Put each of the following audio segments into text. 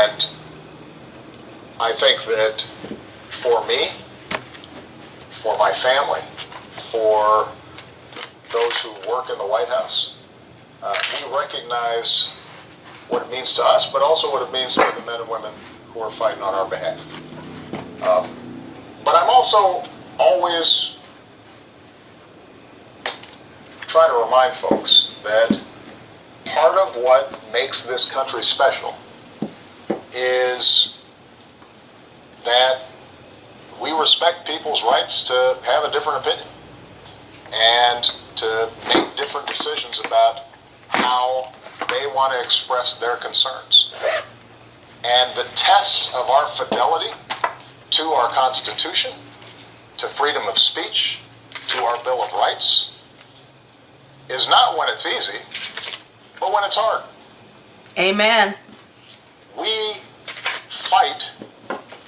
And I think that for me, for my family, for those who work in the White House, we recognize what it means to us, but also what it means to the men and women who are fighting on our behalf. But I'm also always trying to remind folks that part of what makes this country special is that we respect people's rights to have a different opinion and to make different decisions about how they want to express their concerns. And the test of our fidelity to our Constitution, to freedom of speech, to our Bill of Rights, is not when it's easy, but when it's hard. Amen. We fight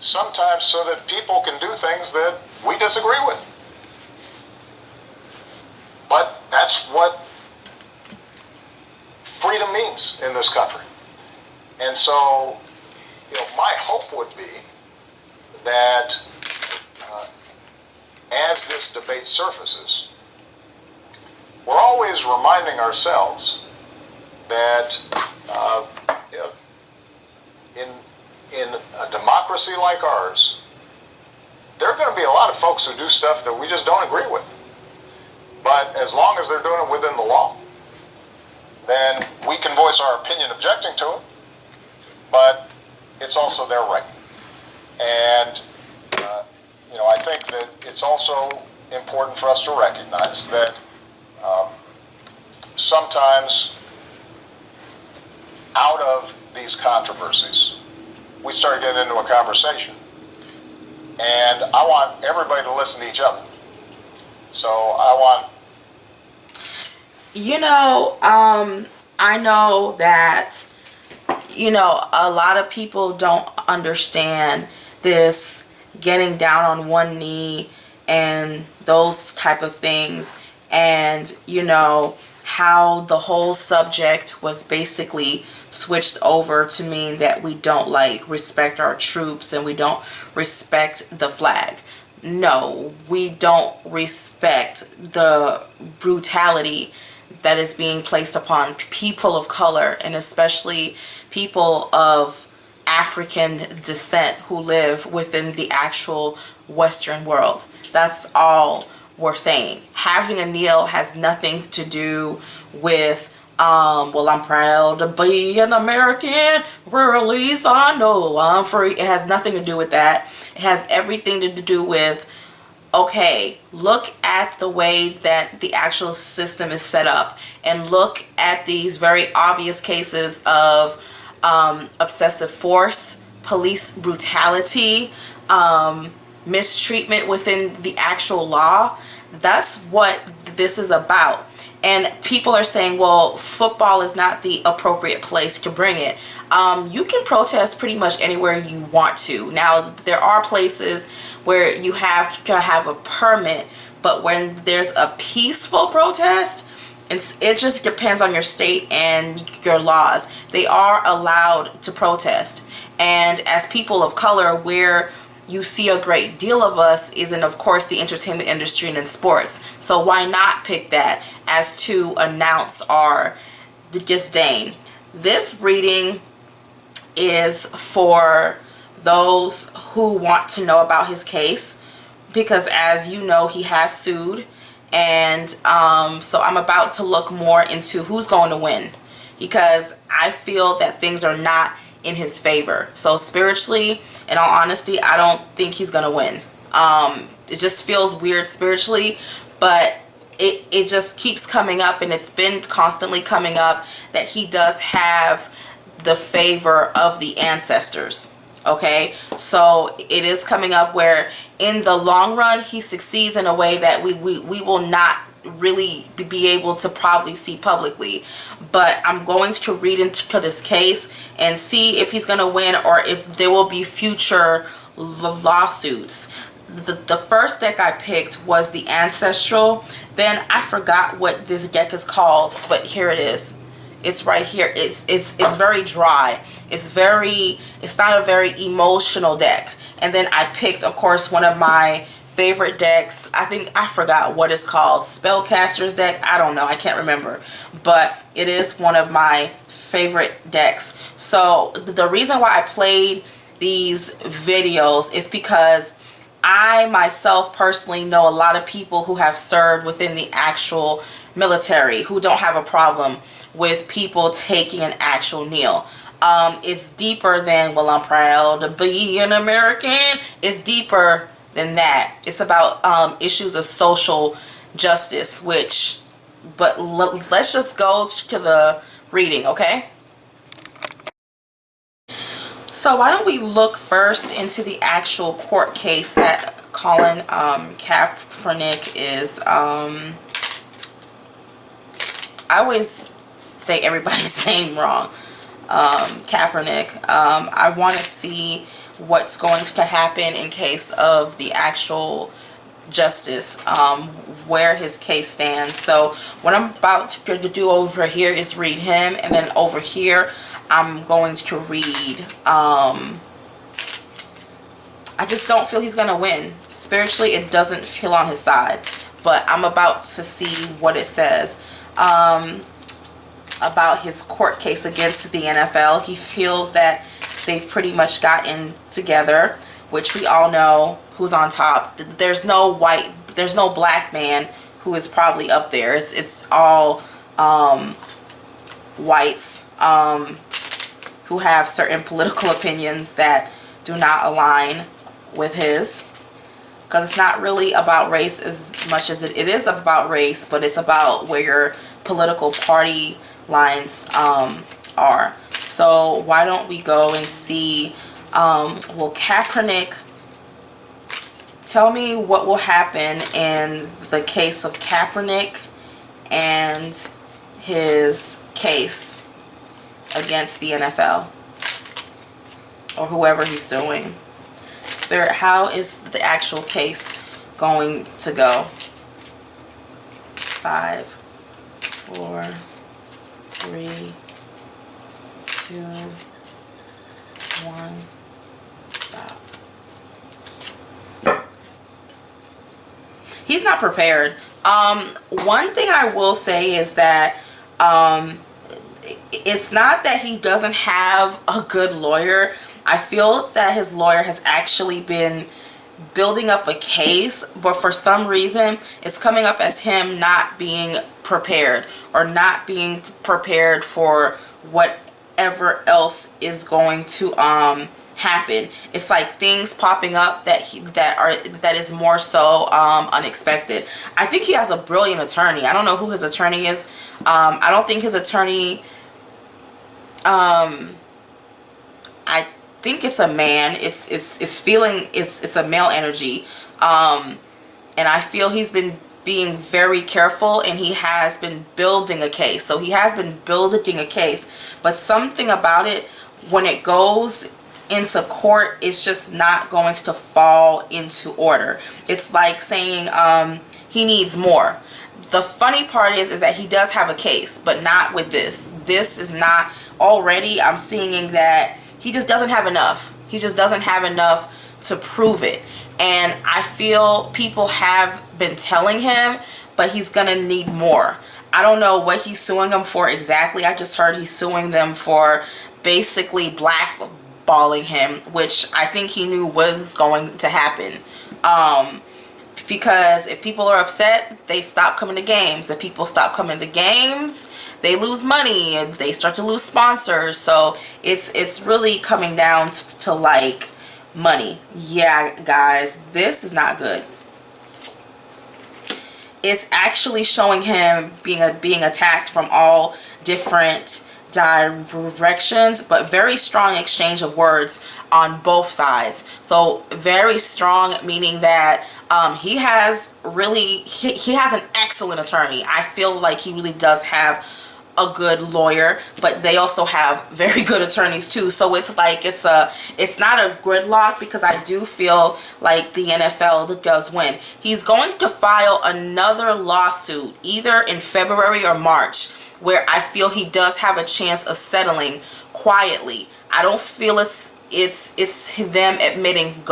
sometimes so that people can do things that we disagree with. But that's what freedom means in this country. And so, my hope would be that as this debate surfaces, we're always reminding ourselves that in a democracy like ours, there are going to be a lot of folks who do stuff that we just don't agree with. But as long as they're doing it within the law, then we can voice our opinion objecting to it, but it's also their right. And, I think that it's also important for us to recognize that sometimes out of these controversies, we start getting into a conversation. And I want everybody to listen to each other. So I know that, a lot of people don't understand this getting down on one knee and those type of things. And, how the whole subject was basically switched over to mean that we don't respect our troops and we don't respect the flag. No, we don't respect the brutality that is being placed upon people of color, and especially people of African descent who live within the actual Western world. That's all we're saying. Having a kneel has nothing to do with I'm proud to be an American, where at least I know I'm free. It has nothing to do with that. It has everything to do with, okay, look at the way that the actual system is set up, and look at these very obvious cases of excessive force, police brutality, mistreatment within the actual law. That's what this is about. And people are saying, well, football is not the appropriate place to bring it. You can protest pretty much anywhere you want to. Now, there are places where you have to have a permit, but when there's a peaceful protest, it just depends on your state and your laws. They are allowed to protest. And as people of color, where you see a great deal of us is in, of course, the entertainment industry and in sports. So why not pick that as to announce our disdain? This reading is for those who want to know about his case, because as you know, he has sued. And so I'm about to look more into who's going to win, because I feel that things are not in his favor. So spiritually, in all honesty, I don't think he's gonna win. It just feels weird spiritually, but it just keeps coming up, and it's been constantly coming up that he does have the favor of the ancestors. Okay, so it is coming up where in the long run he succeeds in a way that we will not really be able to probably see publicly. But I'm going to read into this case and see if he's going to win or if there will be future lawsuits. The first deck I picked was the Ancestral. Then I forgot what this deck is called, but here it is. It's right here. It's very dry. It's not a very emotional deck. And then I picked, of course, one of my favorite decks. I forgot what it's called. Spellcaster's deck. I don't know. I can't remember. But it is one of my favorite decks. So the reason why I played these videos is because I myself personally know a lot of people who have served within the actual military who don't have a problem with people taking an actual kneel. It's deeper than, well, I'm proud to be an American. It's deeper than that. It's about issues of social justice, but let's just go to the reading, okay? So why don't we look first into the actual court case that Colin Kaepernick is, I always say everybody's name wrong. Kaepernick. I want to see what's going to happen in case of the actual justice, where his case stands. So what I'm about to do over here is read him, and then over here I'm going to read, I just don't feel he's gonna win. Spiritually, it doesn't feel on his side, but I'm about to see what it says about his court case against the NFL. He feels that they've pretty much gotten together, which we all know who's on top. There's no black man who is probably up there. It's all whites who have certain political opinions that do not align with his, because it's not really about race as much as it is about race, but it's about where your political party lines are. So why don't we go and see, will Kaepernick, tell me what will happen in the case of Kaepernick and his case against the NFL or whoever he's suing. Spirit, how is the actual case going to go? 5, 4, 3, 2, 1, stop. He's not prepared. One thing I will say is that it's not that he doesn't have a good lawyer. I feel that his lawyer has actually been building up a case, but for some reason it's coming up as him not being prepared, or not being prepared for whatever else is going to happen. It's like things popping up that is more so unexpected. I think he has a brilliant attorney. I don't know who his attorney is. I don't think his attorney, I think it's a man. It's a male energy, and I feel he's been being very careful, and he has been building a case. So he has been building a case, but something about it, when it goes into court, it's just not going to fall into order. It's like saying he needs more. The funny part is that he does have a case, but not with this. This is not, already I'm seeing that he just doesn't have enough. He just doesn't have enough to prove it. And I feel people have been telling him, but he's gonna need more. I don't know what he's suing them for exactly. I just heard he's suing them for basically blackballing him, which I think he knew was going to happen. Because if people are upset, they stop coming to games. If people stop coming to games, they lose money and they start to lose sponsors. So it's really coming down to like money. Yeah, guys, this is not good. It's actually showing him being attacked from all different directions, but very strong exchange of words on both sides. So very strong, meaning that he has an excellent attorney. I feel like he really does have a good lawyer, but they also have very good attorneys too. So it's like it's not a gridlock, because I do feel like the NFL does win. He's going to file another lawsuit either in February or March where I feel he does have a chance of settling quietly. I don't feel it's them admitting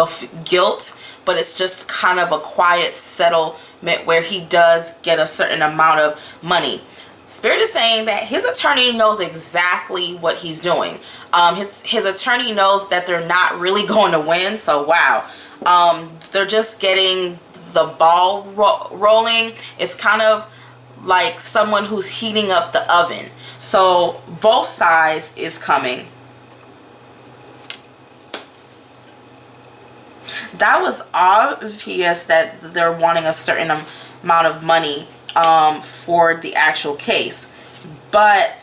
guilt, but it's just kind of a quiet settlement where he does get a certain amount of money. Spirit is saying that his attorney knows exactly what he's doing. His attorney knows that they're not really going to win, so wow. They're just getting the ball rolling. It's kind of like someone who's heating up the oven. So both sides is coming. That was obvious that they're wanting a certain amount of money for the actual case, but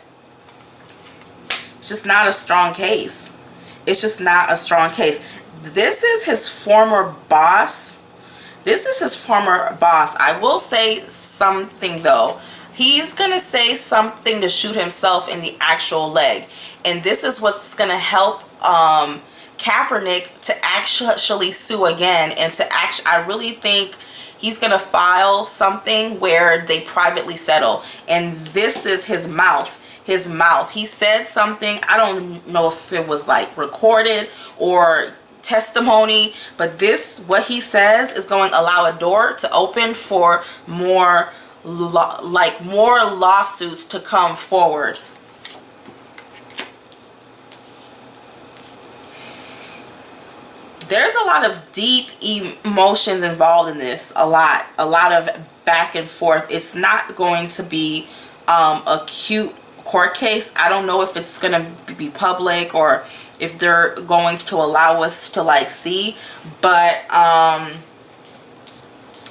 it's just not a strong case. It's just not a strong case. This is his former boss. This is his former boss. I will say something though. He's gonna say something to shoot himself in the actual leg, and this is what's gonna help Kaepernick to actually sue again, and to I really think he's gonna file something where they privately settle. And this is his mouth. His mouth. He said something. I don't know if it was like recorded or testimony, but this, what he says, is going to allow a door to open for more more lawsuits to come forward. There's a lot of deep emotions involved in this. A lot of back and forth. It's not going to be a cute court case. I don't know if it's gonna be public or if they're going to allow us to like see, but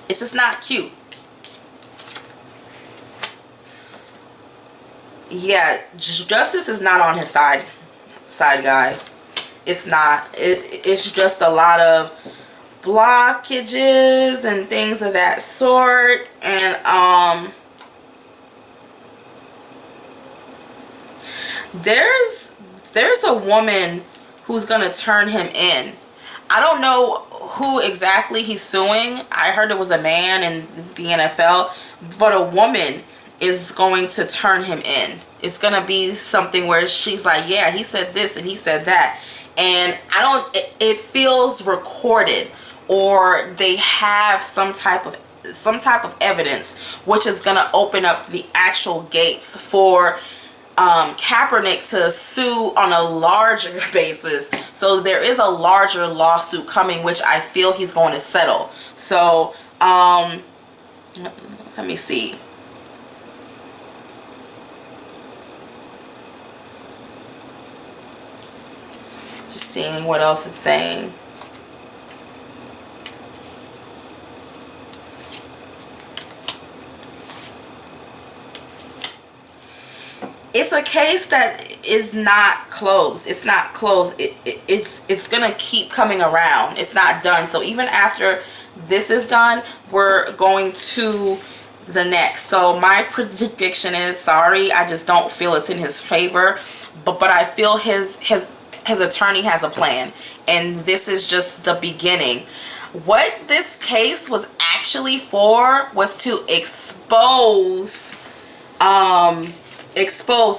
it's just not cute. Yeah, justice is not on his side guys. It's not. It's just a lot of blockages and things of that sort. And there's a woman who's gonna turn him in. I don't know who exactly he's suing. I heard it was a man in the NFL, but a woman is going to turn him in. It's gonna be something where she's like, yeah, he said this and he said that. And it feels recorded, or they have some type of evidence, which is going to open up the actual gates for Kaepernick to sue on a larger basis. So there is a larger lawsuit coming, which I feel he's going to settle. So let me see. Just seeing what else it's saying. It's a case that is not closed. It's not closed. It's gonna keep coming around. It's not done. So even after this is done, we're going to the next. So my prediction is, sorry, I just don't feel it's in his favor, but I feel his attorney has a plan, and this is just the beginning. What this case was actually for was to expose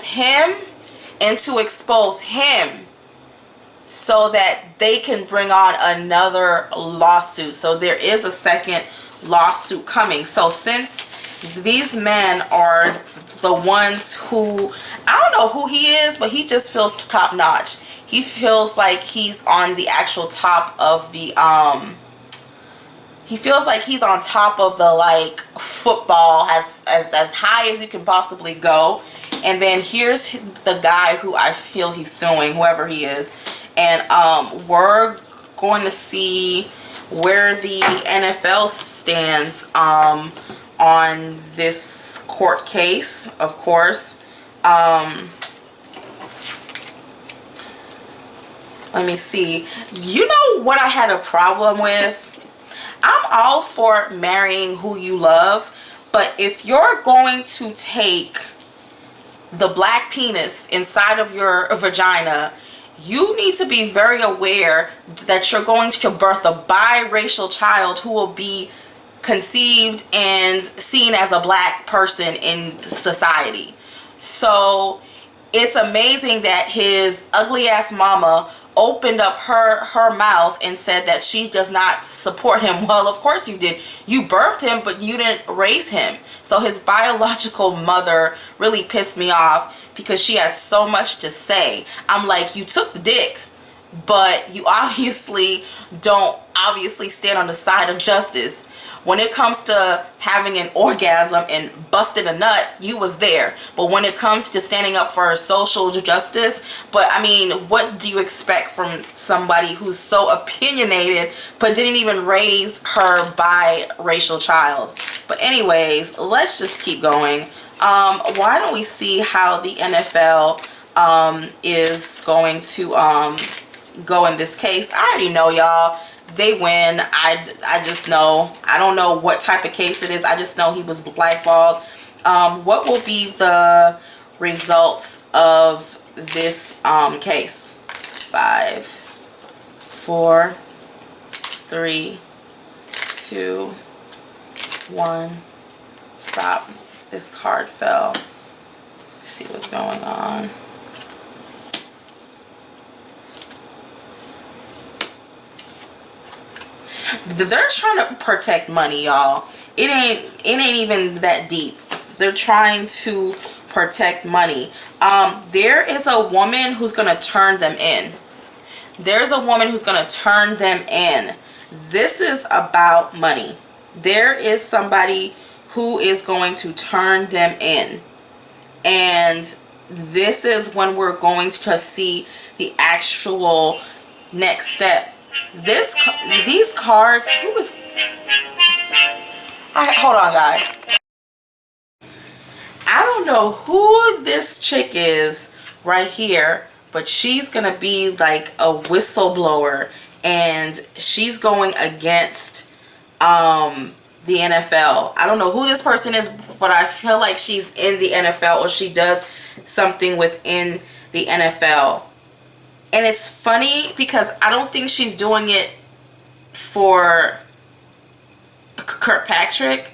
him, and to expose him so that they can bring on another lawsuit. So there is a second lawsuit coming. So since these men are the ones who, I don't know who he is, but he just feels top notch. He feels like he's on the actual top of the he feels like he's on top of the like football, as high as you can possibly go. And then here's the guy who I feel he's suing, whoever he is. And we're going to see where the NFL stands on this court case, of course. Let me see. You know what I had a problem with? I'm all for marrying who you love, but if you're going to take the black penis inside of your vagina, you need to be very aware that you're going to birth a biracial child who will be conceived and seen as a black person in society. So it's amazing that his ugly ass mama opened up her mouth and said that she does not support him. Well, of course you did. You birthed him, but you didn't raise him. So his biological mother really pissed me off because she had so much to say. I'm like, you took the dick, but you obviously don't stand on the side of justice. When it comes to having an orgasm and busting a nut, you was there. But when it comes to standing up for social justice, but I mean, what do you expect from somebody who's so opinionated but didn't even raise her biracial child? But anyways, let's just keep going. Why don't we see how the NFL is going to go in this case? I already know, y'all. They win. I just know. I don't know what type of case it is. I just know he was blackballed. What will be the results of this case? 5, 4, 3, 2, 1. Stop. This card fell. Let's see what's going on. They're trying to protect money, y'all. It ain't even that deep. They're trying to protect money. There is a woman who's gonna turn them in. There's a woman who's gonna turn them in. This is about money. There is somebody who is going to turn them in, and this is when we're going to see the actual next step. These cards, hold on, guys. I don't know who this chick is right here, but she's gonna be like a whistleblower, and she's going against the NFL. I don't know who this person is, but I feel like she's in the NFL, or she does something within the NFL. And it's funny because I don't think she's doing it for Kirkpatrick.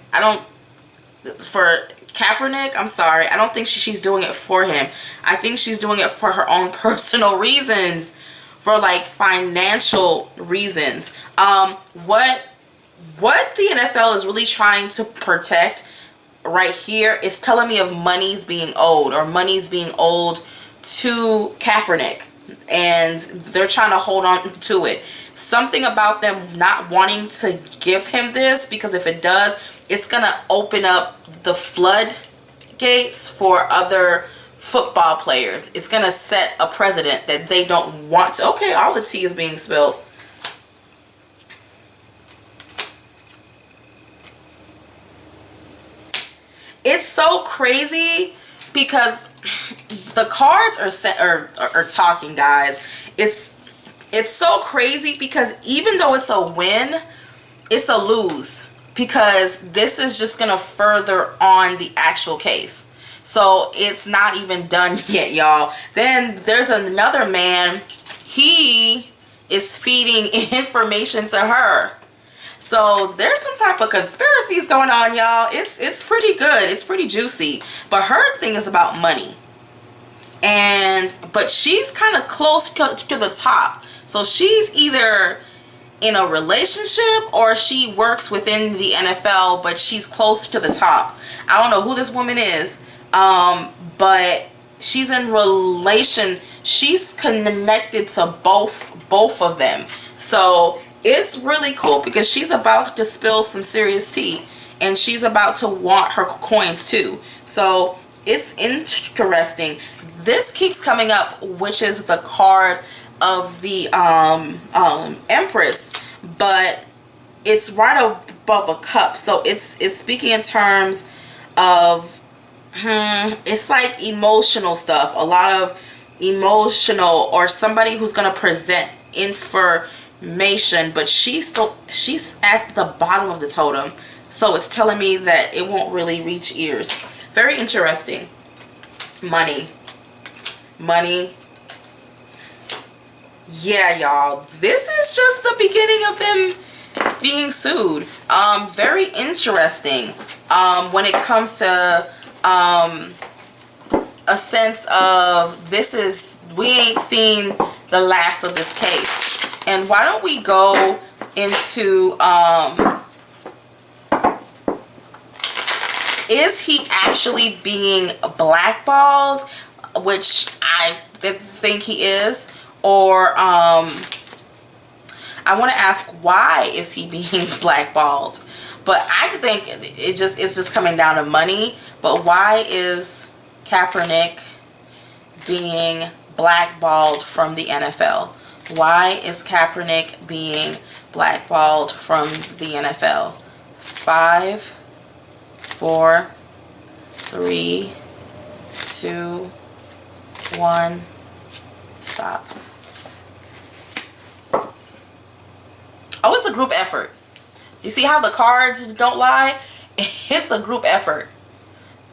For Kaepernick, I'm sorry. I don't think she's doing it for him. I think she's doing it for her own personal reasons, for like financial reasons. What the NFL is really trying to protect right here is telling me of money's being owed, or money's being owed to Kaepernick. And they're trying to hold on to it. Something about them not wanting to give him this, because if it does, it's going to open up the floodgates for other football players. It's going to set a precedent that they don't want to. Okay, all the tea is being spilled. It's so crazy because the cards are talking, guys. It's so crazy because even though it's a win, it's a lose, because this is just gonna further on the actual case. So it's not even done yet, y'all. Then there's another man. He is feeding information to her. So there's some type of conspiracies going on, y'all. It's pretty good. It's pretty juicy. But her thing is about money. But she's kind of close to the top. So she's either in a relationship or she works within the NFL, but she's close to the top. I don't know who this woman is, but she's in relation. She's connected to both of them. So it's really cool because she's about to spill some serious tea, and she's about to want her coins too. So it's interesting. This keeps coming up, which is the card of the Empress, but it's right above a cup. So it's speaking in terms of it's like emotional stuff, a lot of emotional, or somebody who's going to present information, but she's at the bottom of the totem. So it's telling me that it won't really reach ears. Very interesting. Money. Yeah, y'all, this is just the beginning of them being sued. Very interesting. When it comes to a sense of we ain't seen the last of this case. And why don't we go into is he actually being blackballed, which I think he is, or I want to ask, why is he being blackballed? But I think it's just coming down to money. But why is Kaepernick being blackballed from the NFL? Why is Kaepernick being blackballed from the NFL? 5, 4, 3, 2, 1, stop. Oh, it's a group effort. You see how the cards don't lie? It's a group effort.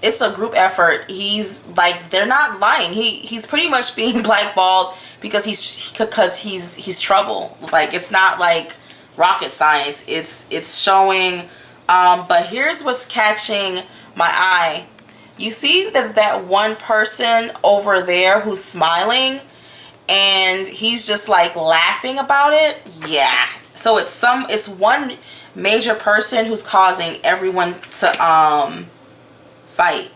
It's a group effort. He's like, they're not lying. He's pretty much being blackballed because he's trouble. Like, it's not like rocket science. It's showing. But here's what's catching my eye. You see that one person over there who's smiling, and he's just like laughing about it. Yeah. So it's one major person who's causing everyone to fight.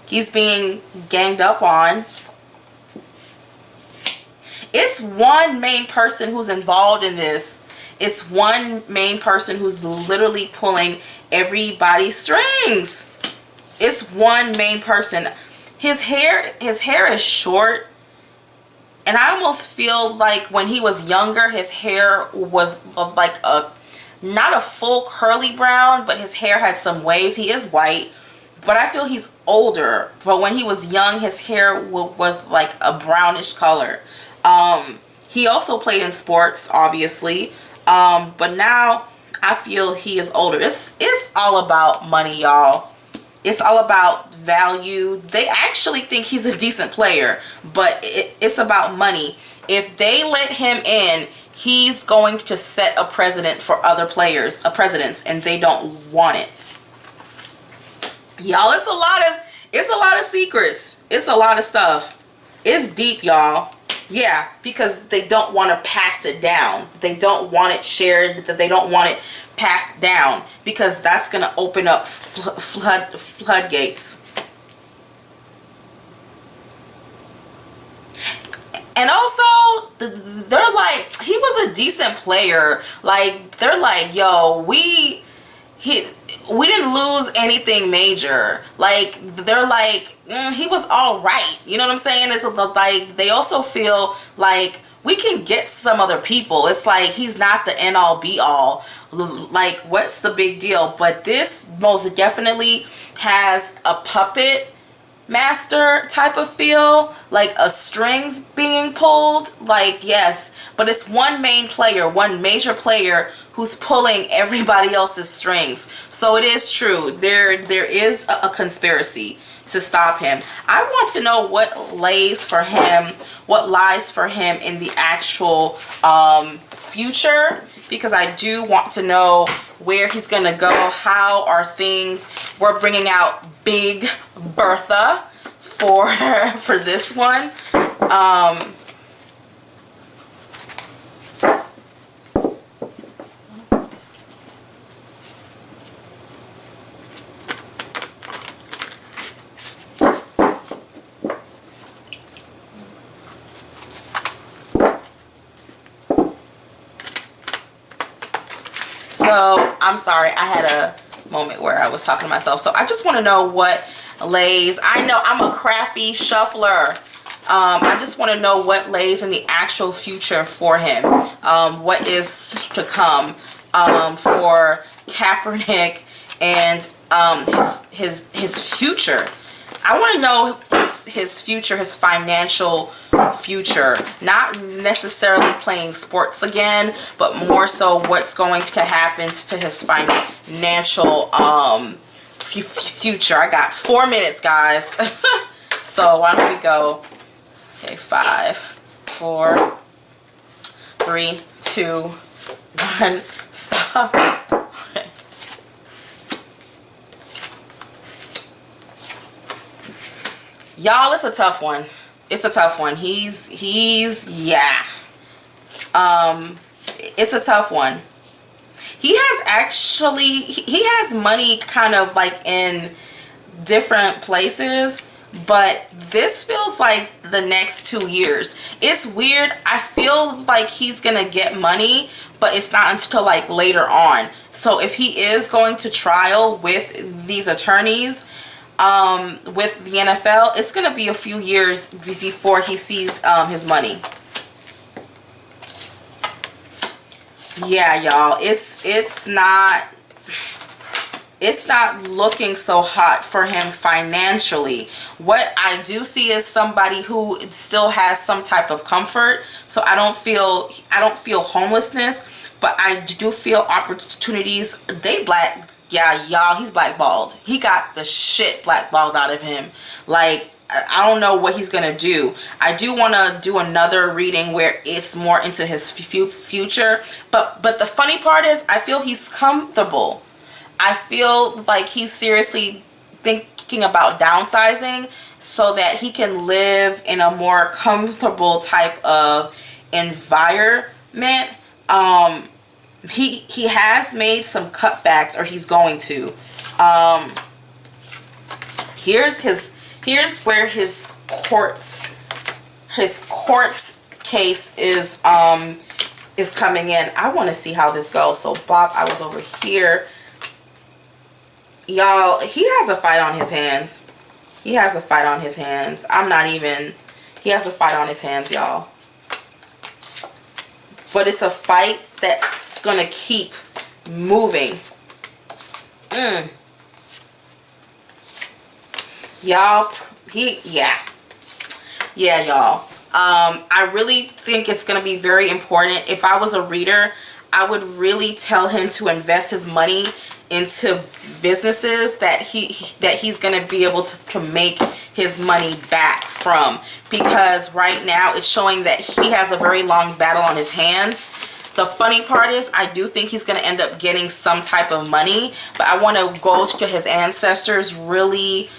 He's being ganged up on. It's one main person who's involved in this. It's one main person who's literally pulling everybody's strings. It's one main person. His hair is short. And I almost feel like when he was younger, his hair was like not a full curly brown, but his hair had some waves. He is white, but I feel he's older. But when he was young, his hair was like a brownish color. He also played in sports, obviously. But now I feel he is older. It's all about money, y'all. It's all about value. They actually think he's a decent player, but it's about money. If they let him in, he's going to set a precedent for other players, presidents, and they don't want it. Y'all, it's a lot of secrets. It's a lot of stuff. It's deep, y'all. Yeah, because they don't want to pass it down. They don't want it shared. They don't want it passed down, because that's going to open up floodgates. And also, they're like, he was a decent player. Like, they're like, yo, we didn't lose anything major. Like, they're like, he was all right. You know what I'm saying? It's like, they also feel like we can get some other people. It's like, he's not the end all be all. Like, what's the big deal? But this most definitely has a puppet master type of feel, like a strings being pulled. Like, yes, but it's one main player, one major player who's pulling everybody else's strings. So it is true, there is a conspiracy to stop him. I want to know what lies for him in the actual future, because I do want to know where he's gonna go. How are things? We're bringing out Big Bertha for this one. So, I'm sorry, I had a moment where I was talking to myself. So, I just want to know what lays. I know I'm a crappy shuffler. I just want to know what lays in the actual future for him. What is to come for Kaepernick and his future. I want to know his future, his financial future. Not necessarily playing sports again, but more so what's going to happen to his financial future. I got 4 minutes, guys. So why don't we go? Okay, 5, 4, 3, 2, 1. Stop. Okay. Y'all, it's a tough one. It's a tough one. Yeah. It's a tough one. He has money kind of like in different places, but this feels like the next 2 years. It's weird. I feel like he's gonna get money, but it's not until like later on. So if he is going to trial with these attorneys, with the NFL, it's gonna be a few years before he sees his money. Yeah, y'all, it's not looking so hot for him financially. What I do see is somebody who still has some type of comfort. So I don't feel homelessness, but I do feel opportunities. Yeah, y'all, he's blackballed. He got the shit blackballed out of him. Like, I don't know what he's gonna do. I do want to do another reading where it's more into his future, but the funny part is I feel he's comfortable. I feel like he's seriously thinking about downsizing so that he can live in a more comfortable type of environment. He has made some cutbacks, or he's going to. Here's where his court case is coming in. I want to see how this goes. So Bob, I was over here. Y'all, he has a fight on his hands. He has a fight on his hands. He has a fight on his hands, y'all. But it's a fight that's gonna keep moving. Y'all, yeah, y'all. I really think it's gonna be very important. If I was a reader, I would really tell him to invest his money into businesses that he's gonna be able to make his money back from, because right now it's showing that he has a very long battle on his hands. The funny part is I do think he's going to end up getting some type of money, but I want to go to his ancestors. Really,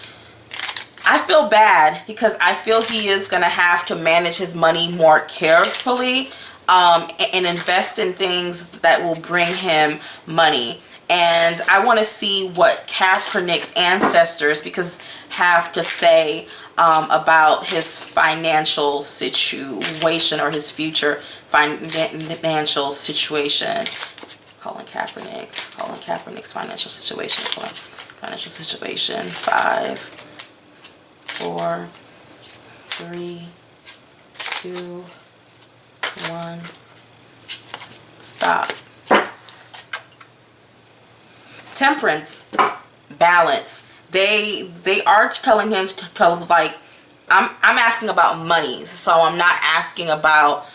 I feel bad because I feel he is going to have to manage his money more carefully, and invest in things that will bring him money. And I want to see what Kaepernick's ancestors have to say about his financial situation, or his future financial situation. Colin Kaepernick's financial situation. Financial situation. 5, 4, 3, 2, 1. Stop. Temperance, balance. They are telling him to tell, like, I'm asking about money, so I'm not asking about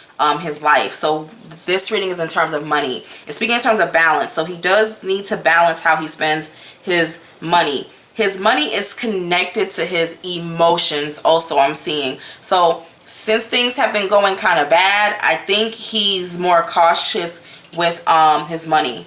his life. So this reading is in terms of money. It's speaking in terms of balance. So he does need to balance how he spends his money. His money is connected to his emotions also, I'm seeing. So since things have been going kind of bad, I think he's more cautious with his money.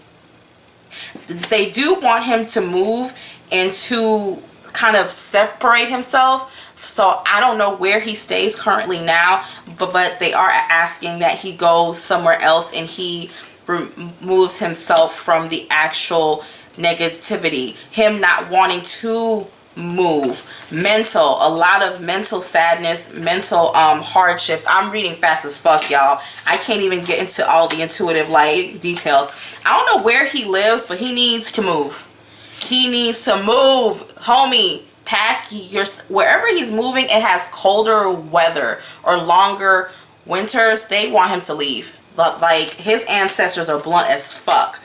They do want him to move and to kind of separate himself. So I don't know where he stays currently now, but they are asking that he goes somewhere else and he removes himself from the actual negativity. Him not wanting to move. A lot of mental sadness, mental hardships. I'm reading fast as fuck, y'all. I can't even get into all the intuitive like details. I don't know where he lives, but he needs to move. He needs to move, homie. Pack your, wherever he's moving, it has colder weather or longer winters. They want him to leave. But like, his ancestors are blunt as fuck.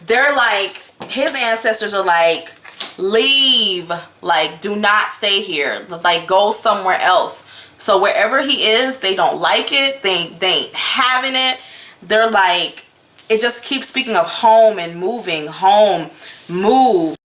They're like, his ancestors are like, leave, like, do not stay here, like, go somewhere else. So wherever he is, they don't like it. They ain't having it. They're like, it just keeps speaking of home and moving, home, move.